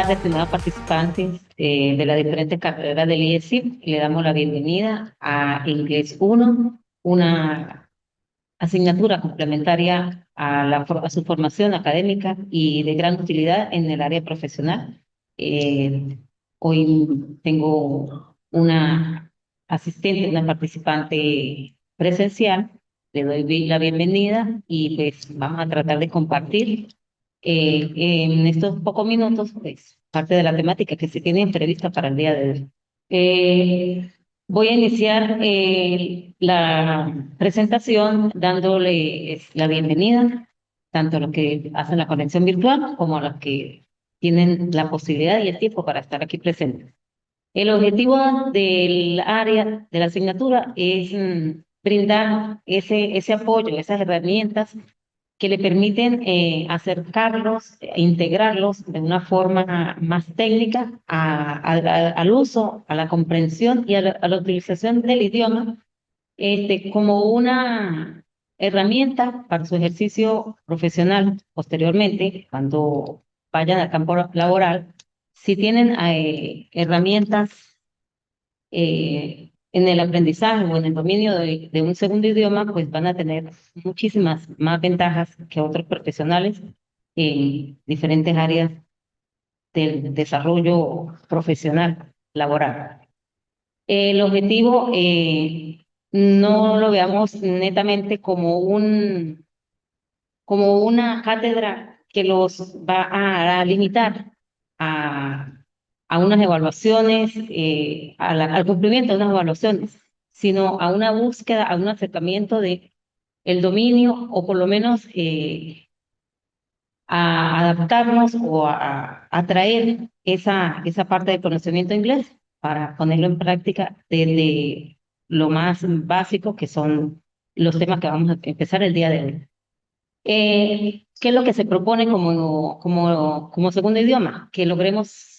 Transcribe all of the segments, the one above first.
tardes, estimados participantes de las diferentes carreras del IESIP. Le damos la bienvenida a Inglés 1, una asignatura complementaria a su formación académica y de gran utilidad en el área profesional. Eh, Hoy tengo una asistente, una participante presencial. Le doy la bienvenida y pues vamos a tratar de compartir en estos pocos minutos, pues, parte de la temática que se tiene prevista para el día de hoy. Eh, Voy a iniciar la presentación dándoles la bienvenida, tanto a los que hacen la conexión virtual como a los que tienen la posibilidad y el tiempo para estar aquí presentes. El objetivo del área de la asignatura es brindar ese apoyo, esas herramientas que le permiten acercarlos, integrarlos de una forma más técnica al uso, a la comprensión y a la utilización del idioma como una herramienta para su ejercicio profesional posteriormente, cuando vayan al campo laboral. Si tienen herramientas en el aprendizaje o en el dominio de un segundo idioma, pues van a tener muchísimas más ventajas que otros profesionales en diferentes áreas del desarrollo profesional laboral. El objetivo no lo veamos netamente como una cátedra que los va a limitar a, a unas evaluaciones, al cumplimiento de unas evaluaciones, sino a una búsqueda, a un acercamiento de el dominio o por lo menos a adaptarnos o a traer esa parte del conocimiento inglés para ponerlo en práctica desde lo más básico que son los temas que vamos a empezar el día de hoy. ¿Qué es lo que se propone como segundo idioma? Que logremos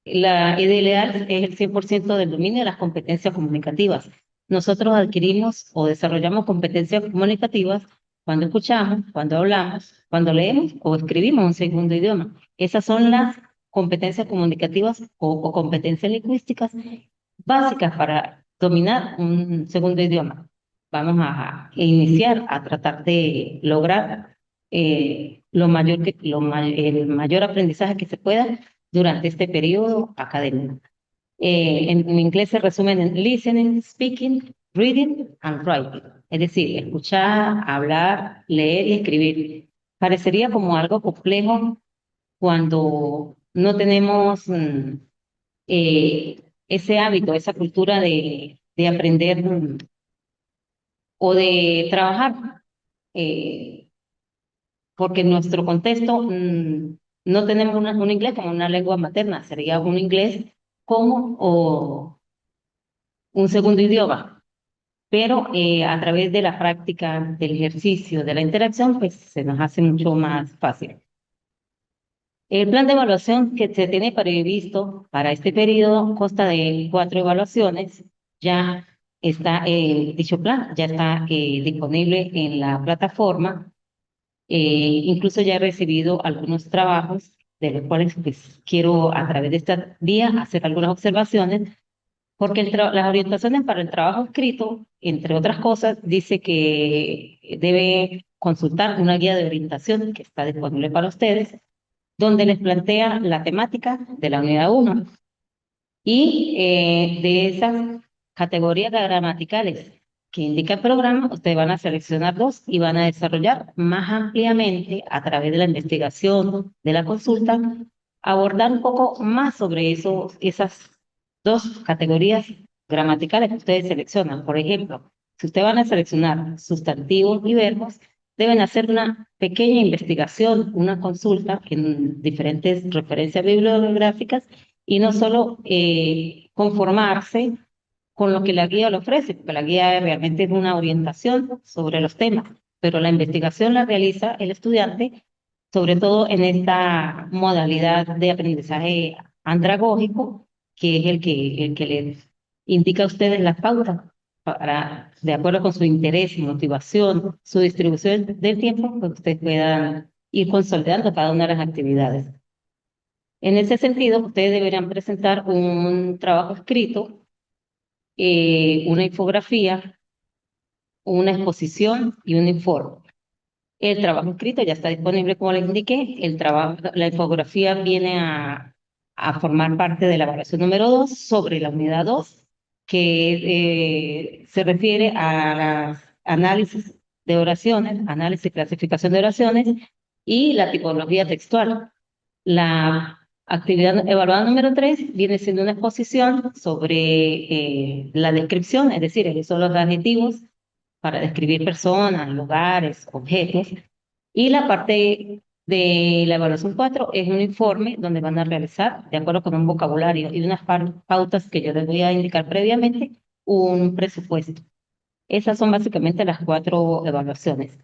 la ideal es el 100% del dominio de las competencias comunicativas. Nosotros adquirimos o desarrollamos competencias comunicativas cuando escuchamos, cuando hablamos, cuando leemos o escribimos un segundo idioma. Esas son las competencias comunicativas o competencias lingüísticas básicas para dominar un segundo idioma. Vamos a iniciar a tratar de lograr el mayor aprendizaje que se pueda durante este periodo académico. En inglés se resumen en listening, speaking, reading and writing. Es decir, escuchar, hablar, leer y escribir. Parecería como algo complejo cuando no tenemos ese hábito, esa cultura de aprender o de trabajar, eh, porque en nuestro contexto no tenemos un inglés como una lengua materna, sería un inglés como o un segundo idioma, pero a través de la práctica, del ejercicio, de la interacción, pues se nos hace mucho más fácil. El plan de evaluación que se tiene previsto para este periodo consta de 4 evaluaciones. Ya está dicho plan, ya está disponible en la plataforma. Incluso ya he recibido algunos trabajos de los cuales pues, quiero a través de esta vía hacer algunas observaciones, porque las orientaciones para el trabajo escrito, entre otras cosas, dice que debe consultar una guía de orientación que está disponible para ustedes, donde les plantea la temática de la unidad 1 y de esas categorías gramaticales que indica el programa, ustedes van a seleccionar dos y van a desarrollar más ampliamente a través de la investigación, de la consulta, abordar un poco más sobre esas dos categorías gramaticales que ustedes seleccionan. Por ejemplo, si ustedes van a seleccionar sustantivos y verbos, deben hacer una pequeña investigación, una consulta en diferentes referencias bibliográficas y no solo conformarse con lo que la guía le ofrece, porque la guía realmente es una orientación sobre los temas, pero la investigación la realiza el estudiante, sobre todo en esta modalidad de aprendizaje andragógico, que es el que les indica a ustedes las pautas para, de acuerdo con su interés y motivación, su distribución del tiempo, pues ustedes puedan ir consolidando cada una de las actividades. En ese sentido, ustedes deberán presentar un trabajo escrito, una infografía, una exposición y un informe. El trabajo escrito ya está disponible, como les indiqué. La infografía viene a formar parte de la evaluación número 2 sobre la unidad 2, que se refiere a los análisis de oraciones, análisis y clasificación de oraciones y la tipología textual. La actividad evaluada número 3 viene siendo una exposición sobre la descripción, es decir, esos son los adjetivos para describir personas, lugares, objetos. Y la parte de la evaluación 4 es un informe donde van a realizar, de acuerdo con un vocabulario y unas pautas que yo les voy a indicar previamente, un presupuesto. Esas son básicamente las 4 evaluaciones.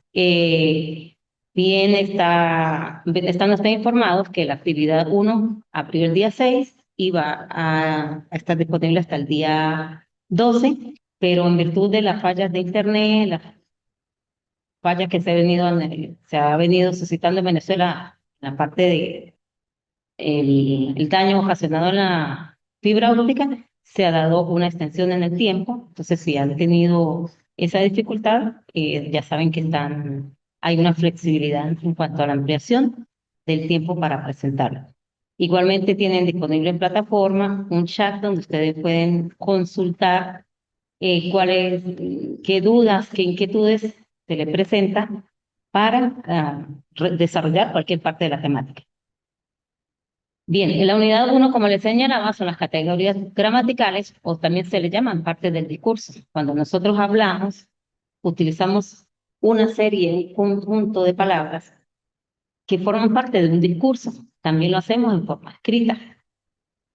Están ustedes informados que la actividad 1 abrió el día 6 y va a estar disponible hasta el día 12, pero en virtud de las fallas de internet, las fallas que se ha venido suscitando en Venezuela, la parte de el daño ocasionado en la fibra óptica, se ha dado una extensión en el tiempo. Entonces, si han tenido esa dificultad, ya saben que hay una flexibilidad en cuanto a la ampliación del tiempo para presentarlo. Igualmente tienen disponible en plataforma un chat donde ustedes pueden consultar qué dudas, qué inquietudes se le presentan para desarrollar cualquier parte de la temática. Bien, en la unidad 1, como les señalaba, son las categorías gramaticales o también se le llaman parte del discurso. Cuando nosotros hablamos, utilizamos una serie, un conjunto de palabras que forman parte de un discurso. También lo hacemos en forma escrita.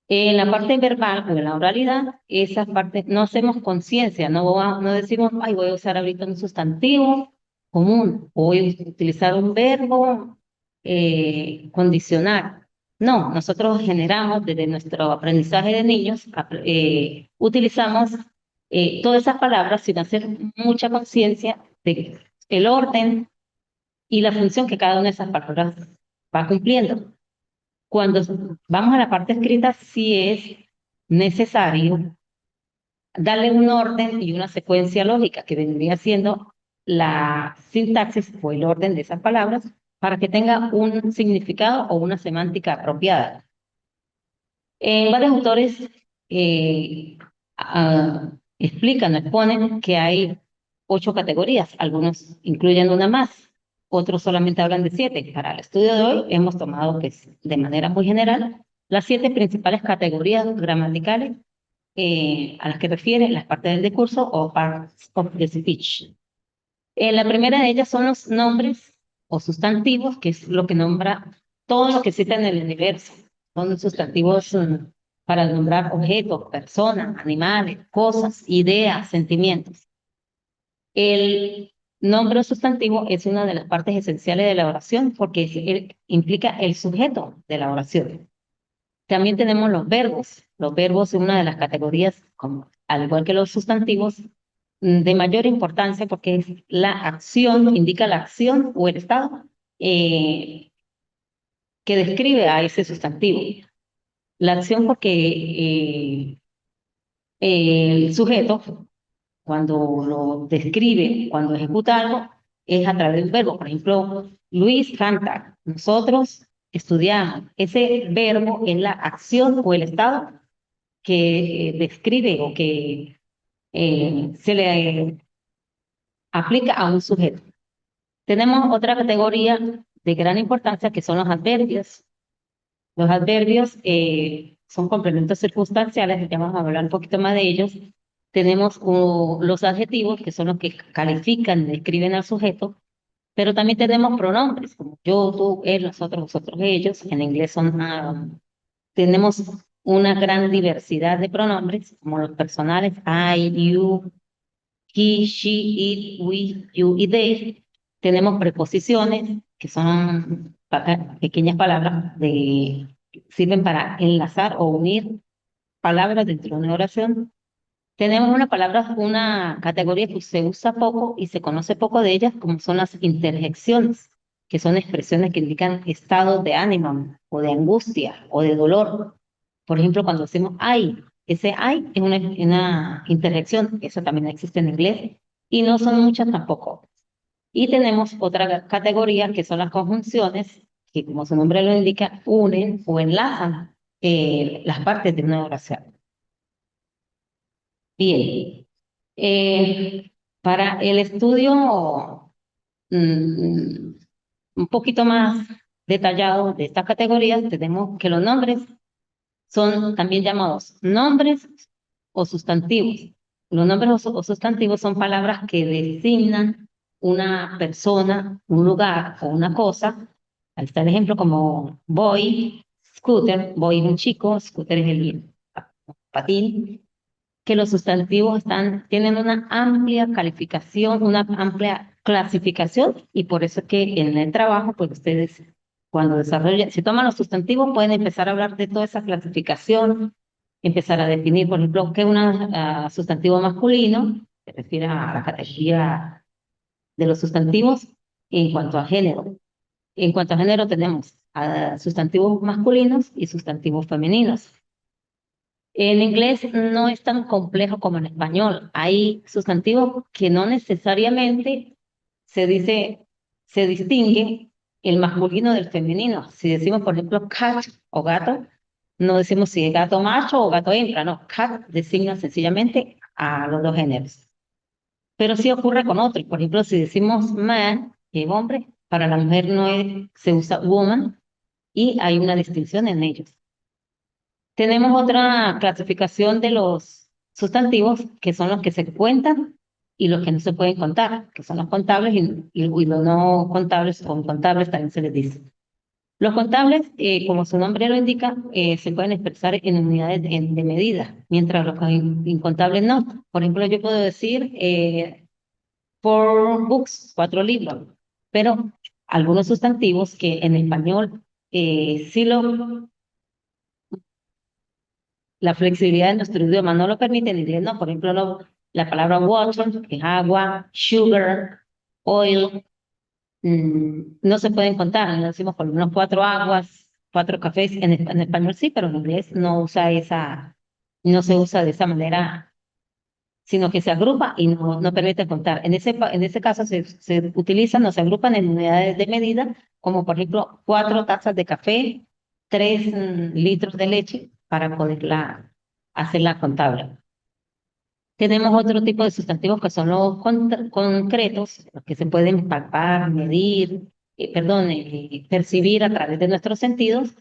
En la parte verbal o en la oralidad, esas partes no hacemos conciencia, no decimos, ay, voy a usar ahorita un sustantivo común, o voy a utilizar un verbo condicional. No, nosotros generamos desde nuestro aprendizaje de niños, utilizamos todas esas palabras sin hacer mucha conciencia de el orden y la función que cada una de esas palabras va cumpliendo. Cuando vamos a la parte escrita, sí es necesario darle un orden y una secuencia lógica que vendría siendo la sintaxis o el orden de esas palabras para que tenga un significado o una semántica apropiada. Varios autores explican, exponen que hay 8 categorías, algunos incluyen una más, otros solamente hablan de 7. Para el estudio de hoy hemos tomado que de manera muy general las 7 principales categorías gramaticales a las que refieren las partes del discurso o parts of the speech. La primera de ellas son los nombres o sustantivos, que es lo que nombra todo lo que existe en el universo. Son sustantivos para nombrar objetos, personas, animales, cosas, ideas, sentimientos. El nombre o sustantivo es una de las partes esenciales de la oración porque implica el sujeto de la oración. También tenemos los verbos. Los verbos son una de las categorías, al igual que los sustantivos, de mayor importancia porque es la acción, indica la acción o el estado eh, que describe a ese sustantivo. La acción porque el sujeto, cuando lo describe, cuando ejecuta algo, es a través del verbo. Por ejemplo, Luis canta, nosotros estudiamos. Ese verbo es la acción o el estado que describe o que se le aplica a un sujeto. Tenemos otra categoría de gran importancia que son los adverbios. Los adverbios son complementos circunstanciales, ya vamos a hablar un poquito más de ellos. Tenemos los adjetivos, que son los que califican, describen al sujeto, pero también tenemos pronombres, como yo, tú, él, nosotros, vosotros, ellos. En inglés tenemos una gran diversidad de pronombres, como los personales, I, you, he, she, it, we, you y they. Tenemos preposiciones, que son pequeñas palabras sirven para enlazar o unir palabras dentro de una oración. Tenemos una categoría que se usa poco y se conoce poco de ellas, como son las interjecciones. que son expresiones que indican estados de ánimo o de angustia o de dolor. Por ejemplo, cuando decimos ay, ese ay es una interjección, eso también existe en inglés, y no son muchas tampoco. Y tenemos otra categoría que son las conjunciones, que como su nombre lo indica, unen o enlazan las partes de una oración. Bien, para el estudio mm, un poquito más detallado de estas categorías, tenemos que los nombres son también llamados nombres o sustantivos. Los nombres o sustantivos son palabras que designan una persona, un lugar o una cosa. Ahí está el ejemplo como boy, scooter, boy es un chico, scooter es el patín, que los sustantivos tienen una amplia calificación, una amplia clasificación, y por eso es que en el trabajo, pues ustedes cuando desarrollan, si toman los sustantivos, pueden empezar a hablar de toda esa clasificación, empezar a definir, por ejemplo, qué es un sustantivo masculino, se refiere a la categoría de los sustantivos en cuanto a género. En cuanto a género tenemos sustantivos masculinos y sustantivos femeninos. En inglés no es tan complejo como en español. Hay sustantivos que no necesariamente se distingue el masculino del femenino. Si decimos, por ejemplo, cat o gato, no decimos si es gato macho o gato hembra, no. Cat designa sencillamente a los dos géneros. Pero sí ocurre con otros. Por ejemplo, si decimos man, que es hombre, para la mujer se usa woman y hay una distinción en ellos. Tenemos otra clasificación de los sustantivos, que son los que se cuentan y los que no se pueden contar, que son los contables y los no contables o incontables también se les dice. Los contables, como su nombre lo indica, se pueden expresar en unidades de medida, mientras los incontables no. Por ejemplo, yo puedo decir 4 books, 4 libros, pero algunos sustantivos que en español sí la flexibilidad de nuestro idioma no lo permite, en inglés no. Por ejemplo, la palabra water, que es agua, sugar, oil, no se pueden contar. No decimos por lo menos 4 aguas, 4 cafés. En español sí, pero en inglés no se usa de esa manera, sino que se agrupa y no permite contar. En ese caso se utilizan, no se agrupan en unidades de medida, como por ejemplo 4 tazas de café, 3 litros de leche, para poderla hacerla contable. Tenemos otro tipo de sustantivos que son los concretos, los que se pueden palpar, medir, percibir a través de nuestros sentidos,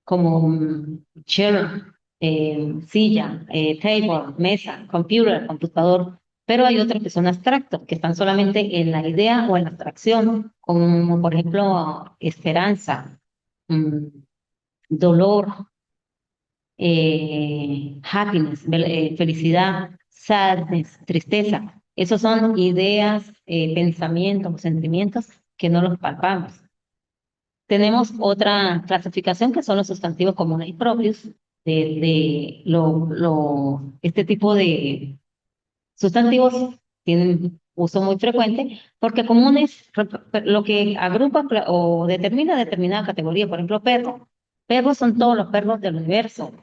como chair, silla, table, mesa, computer, computador, pero hay otros que son abstractos, que están solamente en la idea o en la abstracción, como por ejemplo esperanza, mm, dolor, happiness, felicidad, sadness, tristeza. Esos son ideas, pensamientos, sentimientos que no los palpamos. Tenemos otra clasificación que son los sustantivos comunes y propios este tipo de sustantivos tienen uso muy frecuente porque comunes lo que agrupa o determina determinada categoría. Por ejemplo, perro. Perros son todos los perros del universo.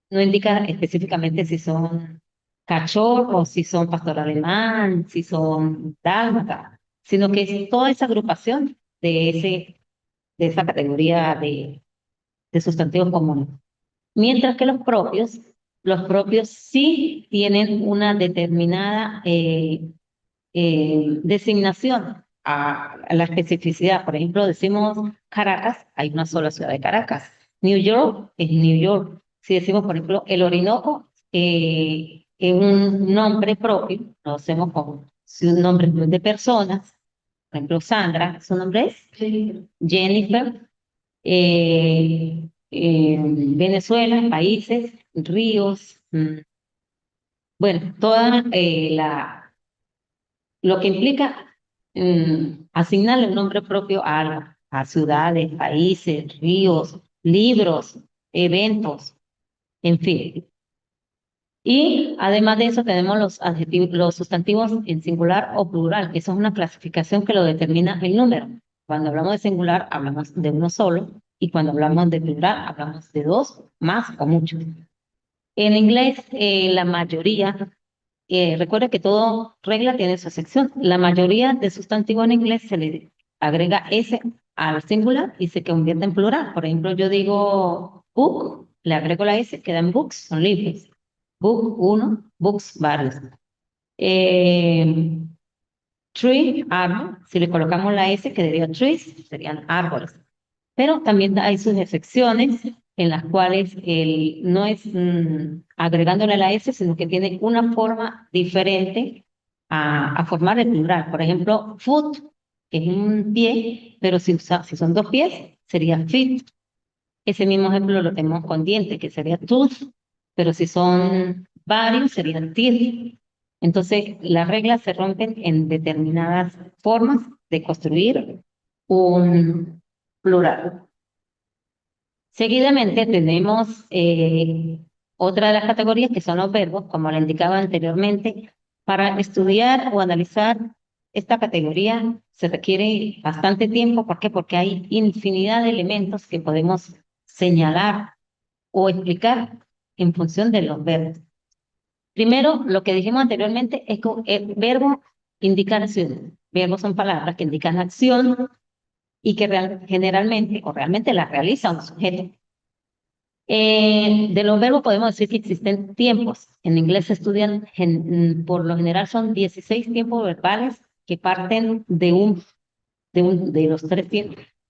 No indica específicamente si son cachorros, si son pastor alemán, si son dálmata, sino que es toda esa agrupación de esa categoría de sustantivos comunes. Mientras que los propios sí tienen una determinada designación a la especificidad. Por ejemplo, decimos Caracas, hay una sola ciudad de Caracas. New York es New York. Si decimos, por ejemplo, el Orinoco, es un nombre propio, lo hacemos con un nombre de personas. Por ejemplo, Sandra, ¿su nombre es? Sí. Jennifer. Venezuela, países, ríos, bueno, toda lo que implica asignarle un nombre propio a algo, a ciudades, países, ríos, libros, eventos, en fin. Y además de eso tenemos los adjetivos, los sustantivos en singular o plural, que eso es una clasificación que lo determina el número. Cuando hablamos de singular, hablamos de uno solo, y cuando hablamos de plural, hablamos de dos, más o muchos. En inglés, la mayoría, recuerda que todo regla tiene su excepción. La mayoría de sustantivos en inglés se le agrega S al singular y se convierte en plural. Por ejemplo, yo digo book, le agrego la S, quedan books, son libros. Book, uno, books, varios. Eh, Tree, árbol, si le colocamos la S, quedaría trees, serían árboles. Pero también hay sus excepciones en las cuales no es agregándole la S, sino que tiene una forma diferente a formar el plural. Por ejemplo, foot, que es un pie, pero si son dos pies, sería feet. Ese mismo ejemplo lo tenemos con dientes, que sería tooth, pero si son varios, serían teeth. Entonces, las reglas se rompen en determinadas formas de construir un plural. Seguidamente tenemos otra de las categorías que son los verbos, como le indicaba anteriormente. Para estudiar o analizar esta categoría se requiere bastante tiempo. ¿Por qué? Porque hay infinidad de elementos que podemos señalar o explicar en función de los verbos. Primero, lo que dijimos anteriormente es que el verbo indica acción. Verbos son palabras que indican acción y que generalmente o realmente la realiza un sujeto. De los verbos podemos decir que existen tiempos. En inglés se estudian, por lo general son 16 tiempos verbales que parten de los tres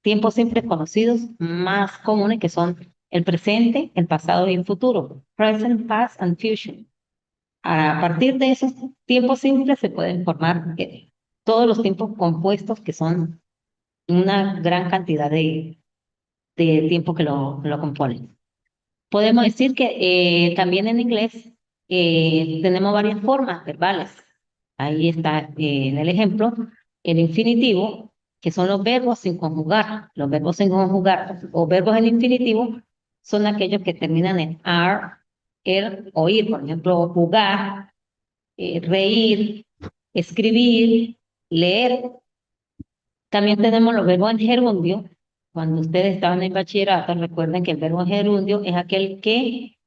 tiempos siempre conocidos más comunes, que son el presente, el pasado y el futuro. Present, past and future. A partir de esos tiempos simples se pueden formar todos los tiempos compuestos, que son una gran cantidad de tiempo que lo componen. Podemos decir que también en inglés tenemos varias formas verbales. Ahí está en el ejemplo, el infinitivo, que son los verbos sin conjugar. Los verbos sin conjugar o verbos en infinitivo son aquellos que terminan en R, er o ir. Por ejemplo, jugar, reír, escribir, leer. También tenemos los verbos en gerundio. Cuando ustedes estaban en bachillerato, recuerden que el verbo en gerundio es aquel que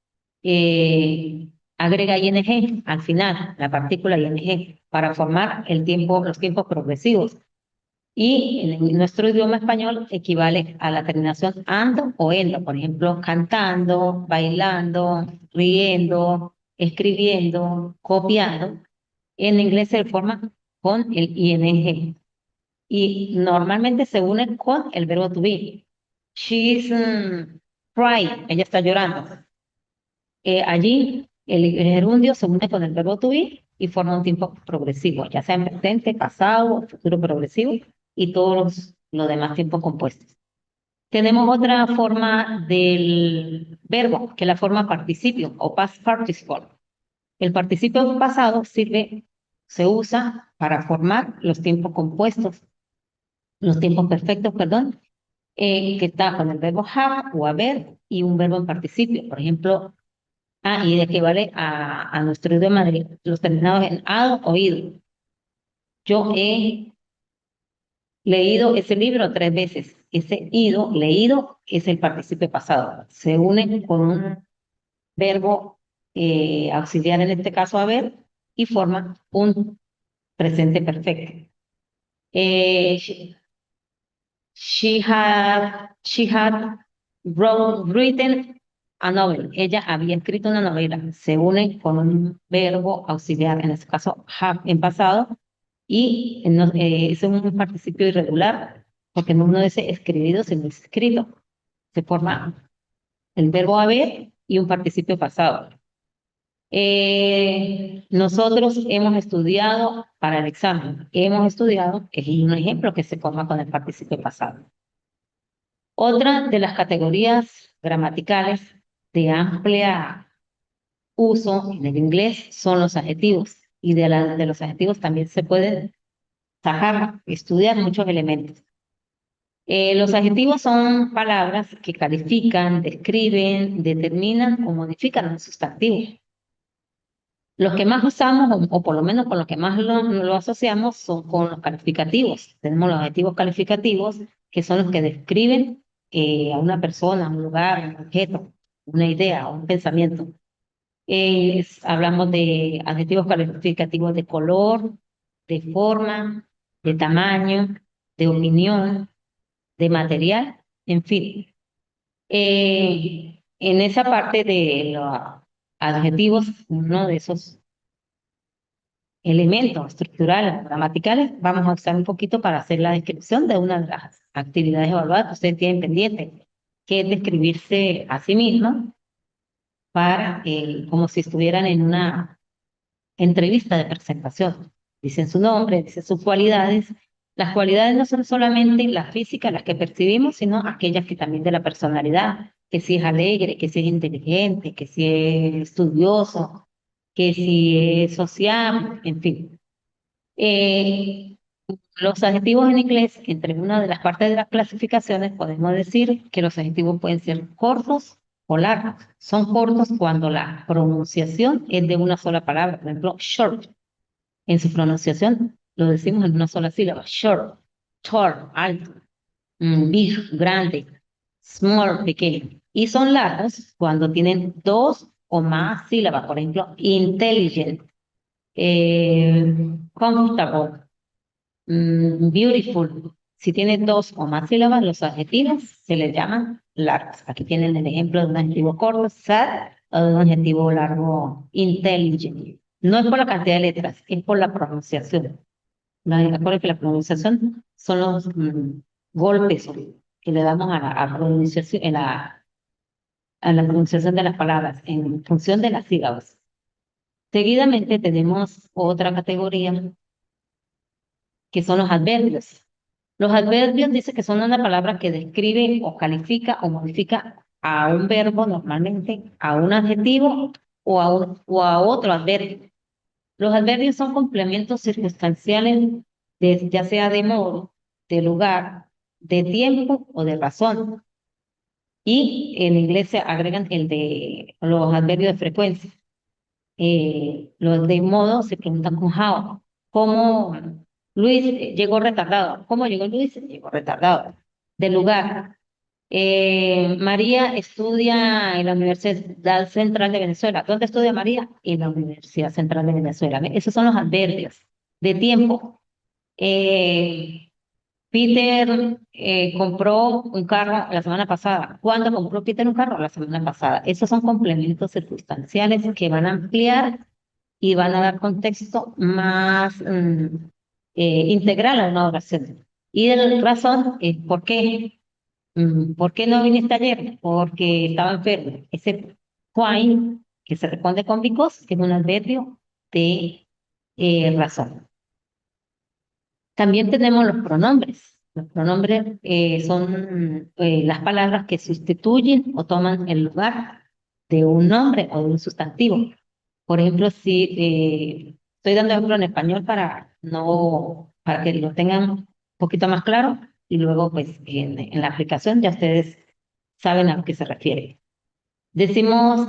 agrega ing al final, la partícula ing, para formar los tiempos progresivos. Y en nuestro idioma español equivale a la terminación ando o endo. Por ejemplo, cantando, bailando, riendo, escribiendo, copiando. En inglés se forma con el ing y normalmente se une con el verbo to be. She's crying, ella está llorando. Allí el gerundio se une con el verbo to be y forma un tiempo progresivo, ya sea en presente, pasado, futuro progresivo y todos los demás tiempos compuestos. Tenemos otra forma del verbo, que es la forma participio o past participle. El participio pasado se usa para formar los tiempos compuestos, los tiempos perfectos, perdón, que está con el verbo have o haber y un verbo en participio. Por ejemplo, y equivale a nuestro idioma de los terminados en ad o ido. Yo he leído ese libro 3 veces. Ese ido, leído, es el participio pasado. Se une con un verbo auxiliar, en este caso haber, y forma un presente perfecto. She had written a novel. Ella había escrito una novela. Se une con un verbo auxiliar, en este caso have en pasado, y es un participio irregular, porque no es escribido, sino es escrito. Se forma el verbo haber y un participio pasado. Nosotros hemos estudiado para el examen. Hemos estudiado es un ejemplo que se forma con el participio pasado. Otra de las categorías gramaticales de amplia uso en el inglés son los adjetivos. Y de los adjetivos también se pueden estudiar muchos elementos. Los adjetivos son palabras que califican, describen, determinan o modifican un sustantivo. Los que más usamos, o por lo menos con los que más lo asociamos, son con los calificativos. Tenemos los adjetivos calificativos, que son los que describen a una persona, un lugar, un objeto, una idea, un pensamiento. Hablamos de adjetivos calificativos de color, de forma, de tamaño, de opinión, de material, en fin. En esa parte de los adjetivos, uno de esos elementos estructurales, gramaticales, vamos a usar un poquito para hacer la descripción de una de las actividades evaluadas que ustedes tienen pendiente, que es describirse a sí mismo para, como si estuvieran en una entrevista de presentación. Dicen su nombre, dicen sus cualidades. Las cualidades no son solamente las físicas, las que percibimos, sino aquellas que también de la personalidad, que si es alegre, que si es inteligente, que si es estudioso, que si es sociable, en fin. Eh, los adjetivos en inglés, entre una de las partes de las clasificaciones, podemos decir que los adjetivos pueden ser cortos o largos. Son cortos cuando la pronunciación es de una sola palabra. Por ejemplo, short. En su pronunciación lo decimos en una sola sílaba. Short, tall, alto, big, grande, small, pequeño. Y son largos cuando tienen dos o más sílabas. Por ejemplo, intelligent, comfortable, beautiful. Si tiene dos o más sílabas, los adjetivos se les llaman largos. Aquí tienen el ejemplo de un adjetivo corto, sad, o de un adjetivo largo, intelligent. No es por la cantidad de letras, es por la pronunciación. Recuerden que la pronunciación son los golpes que le damos pronunciación, a la pronunciación de las palabras en función de las sílabas. Seguidamente tenemos otra categoría que son los adverbios. Los adverbios dice que son una palabra que describe o califica o modifica a un verbo normalmente, a un adjetivo o a otro adverbio. Los adverbios son complementos circunstanciales, ya sea de modo, de lugar, de tiempo o de razón. Y en inglés se agregan el de los adverbios de frecuencia. Los de modo se preguntan con how. ¿Cómo Luis llegó retardado? ¿Cómo llegó Luis? Llegó retardado. De lugar. María estudia en la Universidad Central de Venezuela. ¿Dónde estudia María? En la Universidad Central de Venezuela. Esos son los adverbios. De tiempo. Eh, Peter compró un carro la semana pasada. ¿Cuándo compró Peter un carro? La semana pasada. Esos son complementos circunstanciales que van a ampliar y van a dar contexto más integral a una oración. Y la razón es ¿por qué no viniste ayer? Porque estaba enfermo. Ese why, que se responde con because, que es un adverbio de razón. También tenemos los pronombres. Los pronombres son las palabras que sustituyen o toman el lugar de un nombre o de un sustantivo. Por ejemplo, si estoy dando ejemplo en español para no, para que lo tengan un poquito más claro y luego pues en la aplicación ya ustedes saben a lo que se refiere. Decimos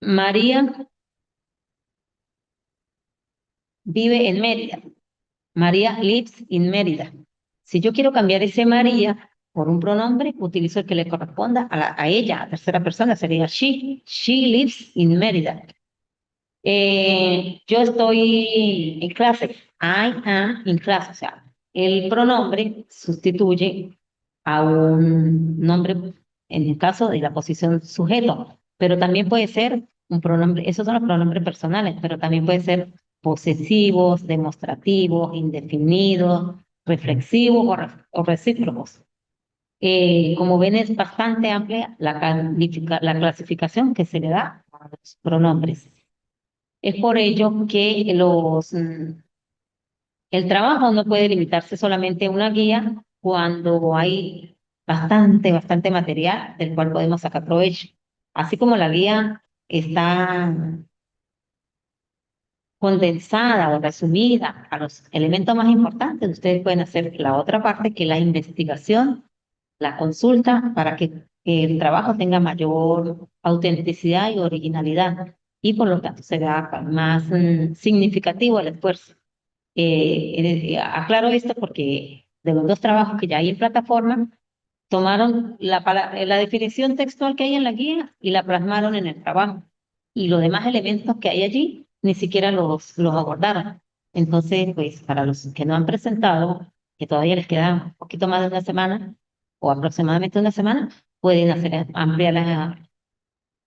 María vive en Mérida. María lives in Mérida. Si yo quiero cambiar ese María por un pronombre, utilizo el que le corresponda a ella, a tercera persona, sería she. She lives in Mérida. Yo estoy en clase. I am in class. O sea, el pronombre sustituye a un nombre, en el caso de la posición sujeto, pero también puede ser un pronombre, esos son los pronombres personales, pero también puede ser posesivos, demostrativos, indefinidos, reflexivos o recíprocos. Como ven, es bastante amplia la clasificación que se le da a los pronombres. Es por ello que el trabajo no puede limitarse solamente a una guía cuando hay bastante material del cual podemos sacar provecho. Así como la guía está condensada o resumida a los elementos más importantes, ustedes pueden hacer la otra parte, que es la investigación, la consulta, para que el trabajo tenga mayor autenticidad y originalidad. y por lo tanto será más significativo el esfuerzo. Aclaro esto porque de los dos trabajos que ya hay en plataforma, tomaron la definición textual que hay en la guía y la plasmaron en el trabajo. Y los demás elementos que hay allí ni siquiera los abordaron. Entonces, pues para los que no han presentado, que todavía les queda un poquito más de una semana o aproximadamente una semana, pueden hacer ampliar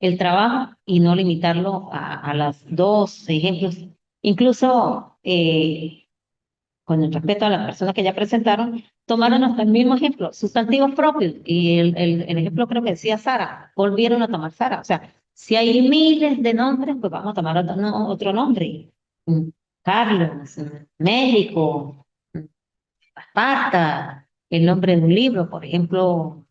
el trabajo y no limitarlo a los dos ejemplos. Incluso con el respeto a las personas que ya presentaron, tomaron hasta el mismo ejemplo, sustantivos propios, y el ejemplo creo que decía Sara, volvieron a tomar Sara. O sea, si hay miles de nombres, pues vamos a tomar otro, otro nombre. Mm, Carlos, México, Esparta, el nombre de un libro, por ejemplo,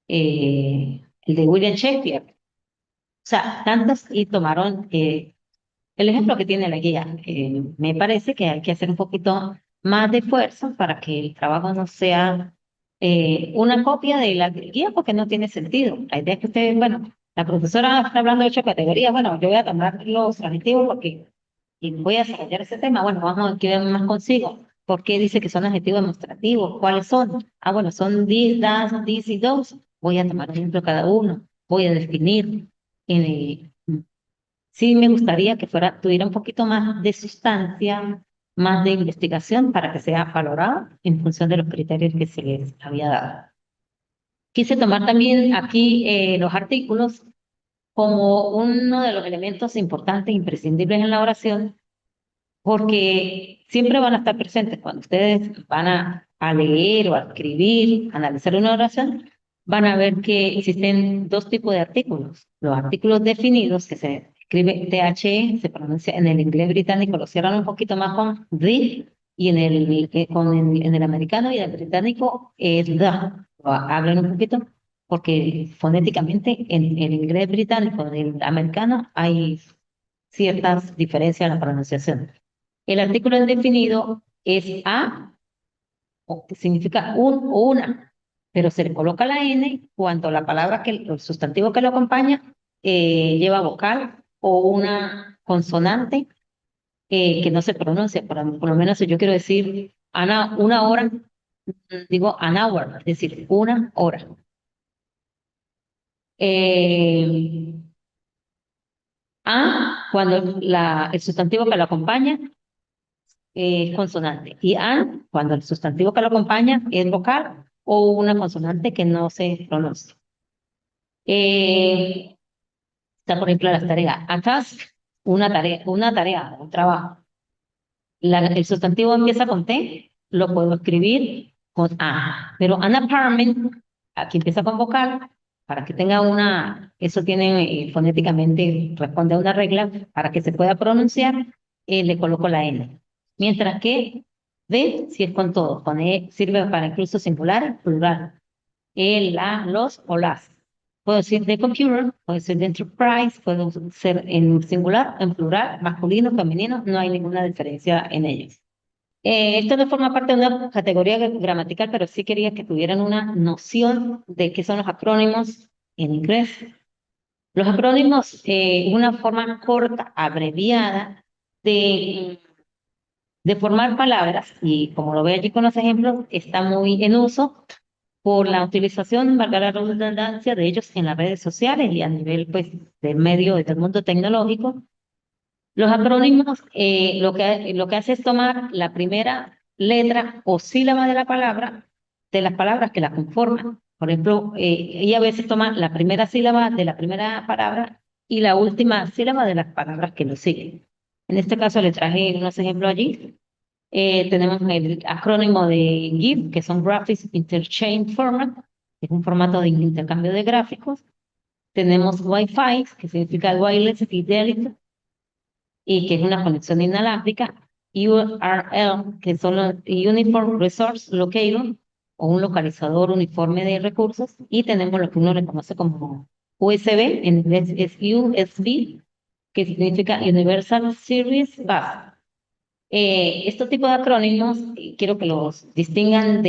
el de William Shakespeare. O sea, tantos y tomaron el ejemplo que tiene la guía. Me parece que hay que hacer un poquito más de esfuerzo para que el trabajo no sea una copia de la guía, porque no tiene sentido. La idea es que ustedes, bueno, la profesora está hablando de 8 categorías, bueno, yo voy a tomar los adjetivos porque y voy a desarrollar ese tema. Bueno, vamos a ver más consigo. ¿Por qué dice que son adjetivos demostrativos? ¿Cuáles son? Ah, bueno, son this, that, this y those. Voy a tomar un ejemplo de cada uno. Voy a definir. eh, Sí, me gustaría que tuviera un poquito más de sustancia, más de investigación para que sea valorado en función de los criterios que se les había dado. Quise tomar también aquí los artículos como uno de los elementos importantes e imprescindibles en la oración, porque siempre van a estar presentes cuando ustedes van a leer o a escribir, analizar una oración, van a ver que existen dos tipos de artículos. Los artículos definidos, que se escribe THE, se pronuncia en el inglés británico, lo cierran un poquito más con the, y en el americano y el británico es the. Hablan un poquito, porque fonéticamente en el inglés británico y el americano hay ciertas diferencias en la pronunciación. El artículo indefinido es a, o que significa un o una, pero se le coloca la n cuando la palabra el sustantivo que lo acompaña lleva vocal o una consonante que no se pronuncia. Por lo menos si yo quiero decir una hora, digo an hour, es decir, una hora. Eh, cuando el sustantivo que lo acompaña consonante. Y an, cuando el sustantivo que lo acompaña es vocal o una consonante que no se pronuncia. Eh, Está, por ejemplo, las tareas. A task, una tarea, un trabajo. El sustantivo empieza con T, lo puedo escribir con A. Pero an apartment, aquí empieza con vocal, para que tenga eso tiene fonéticamente, responde a una regla, para que se pueda pronunciar, le coloco la N. Mientras que D, si es con todo, con E sirve para incluso singular, plural. El, la, los o las. Puedo decir de computer, puedo decir de enterprise, puedo ser en singular, en plural, masculino, femenino, no hay ninguna diferencia en ellos. Esto no forma parte de una categoría gramatical, pero sí quería que tuvieran una noción de qué son los acrónimos en inglés. Los acrónimos, una forma corta, abreviada de, de formar palabras, y como lo ve allí con los ejemplos, está muy en uso por la utilización, valga la redundancia, de ellos en las redes sociales y a nivel pues, del medio y del mundo tecnológico. Los acrónimos lo que hace es tomar la primera letra o sílaba de la palabra, de las palabras que la conforman. Por ejemplo, ella a veces toma la primera sílaba de la primera palabra y la última sílaba de las palabras que lo siguen. En este caso le traje unos ejemplos allí. Tenemos el acrónimo de GIF, que son Graphics Interchange Format, que es un formato de intercambio de gráficos. Tenemos Wi-Fi, que significa Wireless Fidelity, y que es una conexión inalámbrica. URL, que son los Uniform Resource Locator, o un localizador uniforme de recursos. Y tenemos lo que uno le conoce como USB, en inglés es USB, que significa Universal Service Bus. Estos tipos de acrónimos quiero que los distingan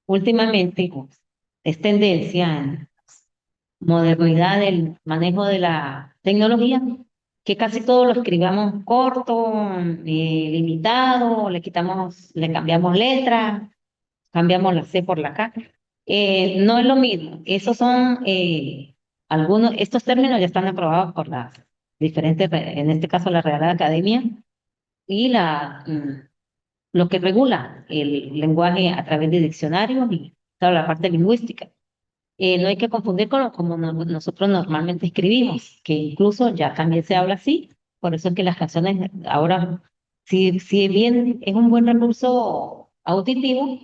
últimamente, es tendencia modernidad del manejo de la tecnología, que casi todo lo escribamos corto, limitado, le cambiamos letra, cambiamos la C por la K. No es lo mismo. Esos son estos términos ya están aprobados por las diferentes, en este caso la Real Academia, y lo que regula el lenguaje a través de diccionarios y toda la parte lingüística. No hay que confundir con como nosotros normalmente escribimos, que incluso ya también se habla así. Por eso es que las canciones ahora, si bien es un buen recurso auditivo,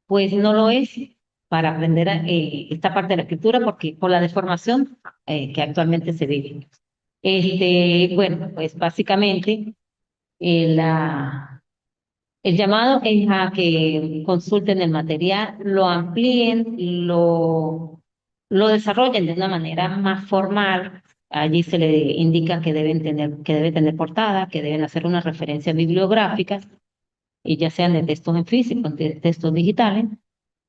pues no lo es para aprender esta parte de la escritura, porque por la deformación que actualmente se vive. Bueno, pues básicamente el llamado es a que consulten el material, lo amplíen, lo desarrollen de una manera más formal. Allí se le indica que debe tener portada, que deben hacer unas referencias bibliográficas, y ya sean de textos en físico, de textos digitales,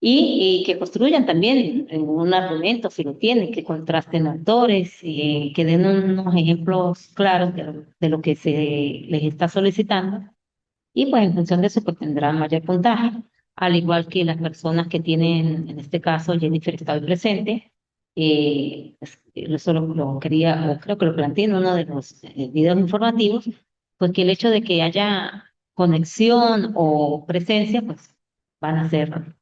y que construyan también un argumento, si lo tienen, que contrasten autores, y que den unos ejemplos claros de lo que se les está solicitando, y pues en función de eso pues tendrán mayor puntaje, al igual que las personas que tienen, en este caso Jennifer está hoy presente. Eso lo quería, o creo que lo planteé en uno de los videos informativos, pues que el hecho de que haya conexión o presencia, pues van a ser,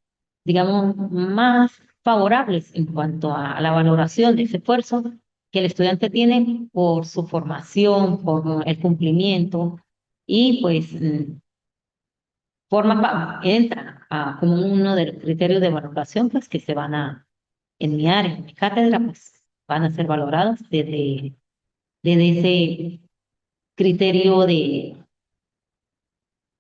digamos, más favorables en cuanto a la valoración de ese esfuerzo que el estudiante tiene por su formación, por el cumplimiento, y pues entra como uno de los criterios de valoración, pues que se van en mi área, en mi cátedra, pues van a ser valorados desde ese criterio de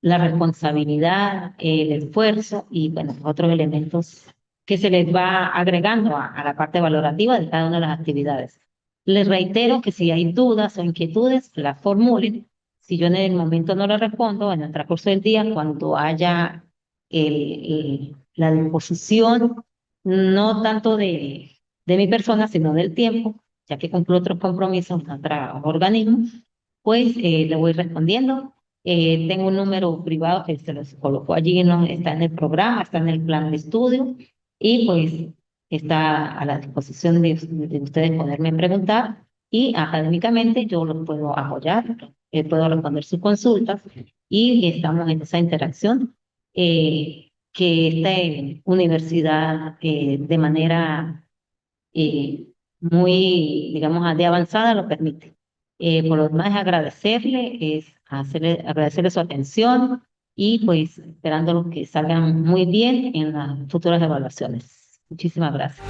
la responsabilidad, el esfuerzo y bueno, otros elementos que se les va agregando a la parte valorativa de cada una de las actividades. Les reitero que si hay dudas o inquietudes, las formulen. Si yo en el momento no les respondo, en el transcurso del día, cuando haya la disposición, no tanto de mi persona, sino del tiempo, ya que cumplo otros compromisos en otros organismos, pues le voy respondiendo. Tengo un número privado que se los coloco allí, ¿no? Está en el programa, está en el plan de estudio, y pues está a la disposición de ustedes poderme preguntar, y académicamente yo los puedo apoyar, puedo responder sus consultas, y estamos en esa interacción que esta universidad de manera muy, digamos, de avanzada lo permite. Por lo demás, agradecerle su atención, y pues esperando que salgan muy bien en las futuras evaluaciones. Muchísimas gracias.